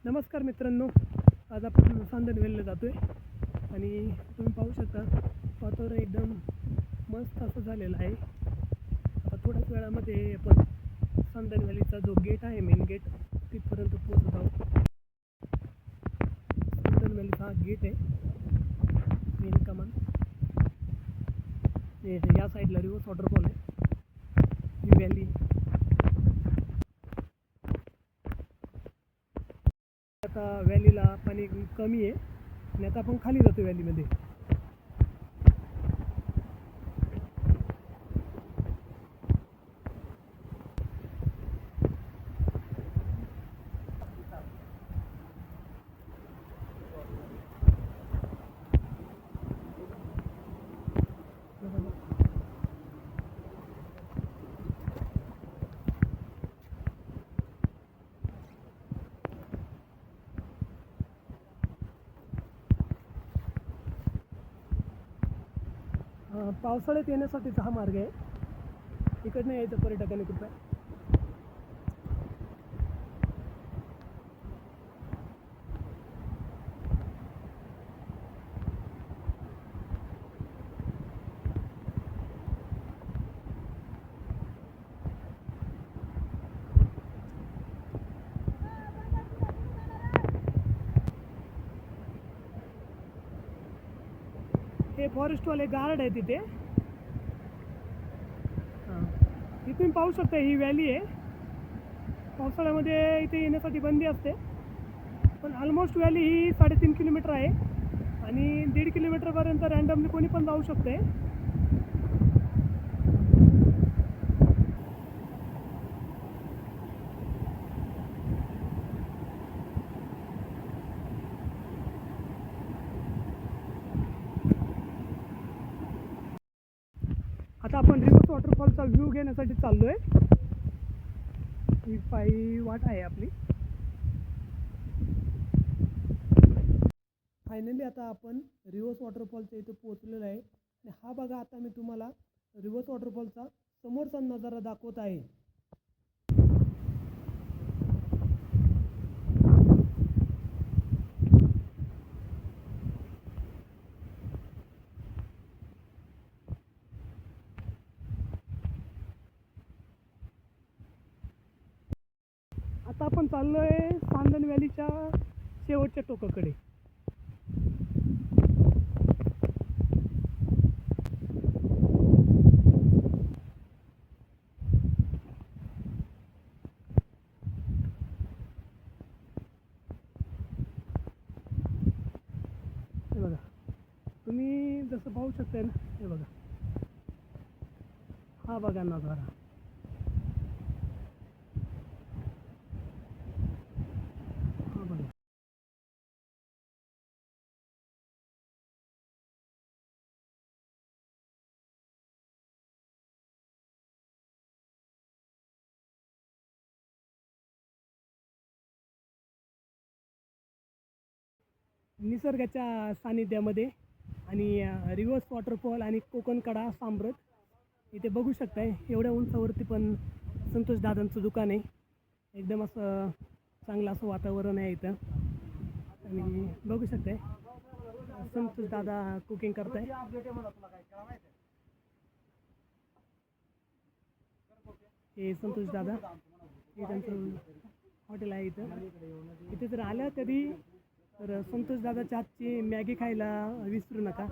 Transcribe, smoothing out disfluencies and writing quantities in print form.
नमस्कार मित्रांनो, आज आपण सांदन व्हॅलीला जातो आहे आणि तुम्ही पाहू शकता वातावरण एकदम मस्त असं झालेलं आहे. आता थोड्याच वेळामध्ये आपण सांदन व्हॅलीचा जो गेट आहे, मेन गेट, तिथपर्यंत पोहोचत आहोत. सांदन व्हॅलीचा हा गेट आहे, मेन कमान. या साईडला रिव्हर्स वॉटरफॉल आहे, ही व्हॅली. आता व्हॅलीला पाणी कमी आहे आणि आता आपण खाली जातो व्हॅलीमध्ये. पावसाळ्यात येण्यासाठीचा हा मार्ग आहे. इकडनं यायचं पर्यटकांनी कृपया. हे फॉरेस्टवाले गार्ड आहे तिथे. इथून पाहू शकता ही व्हॅली आहे. पावसाळ्यामध्ये इथे येण्यासाठी बंदी असते, पण ऑलमोस्ट व्हॅली ही 3.5 किलोमीटर आहे आणि 1.5 किलोमीटरपर्यंत रँडमली कोणी पण जाऊ शकते. आता आपण रिव्हर्स वॉटरफॉलचा व्ह्यू घेण्यासाठी चाललो आहे. ही पायी वाट आहे आपली. फायनली आता आपण रिव्हर्स वॉटरफॉलच्या इथे पोहोचलेलो आहे आणि हा बघा, आता मी तुम्हाला रिव्हर्स वॉटरफॉलचा समोरचा नजारा दाखवत आहे. आता आपण चाललो आहे सांदन व्हॅलीच्या शेवटच्या टोकाकडे. हे बघा, तुम्ही जसं पाहू शकता ना, हे बघा, हा बघा नजारा. हा बघा, निसर्गाच्या सानिध्यामध्ये आणि रिव्हर्स वॉटरफॉल आणि कोकणकडा साम्राट इथे बघू शकताय. एवढ्या उंचावरती पण संतोष दादांचं दुकान आहे. एकदम असं चांगलं असं वातावरण आहे इथं आणि बघू शकताय संतोष दादा कुकिंग करताय. हे संतोष दादा, हे त्यांचं हॉटेल आहे इथं. इथे जर आलं कधी तर संतोष दादाच्या हातची मॅगी खायला विसरू नका.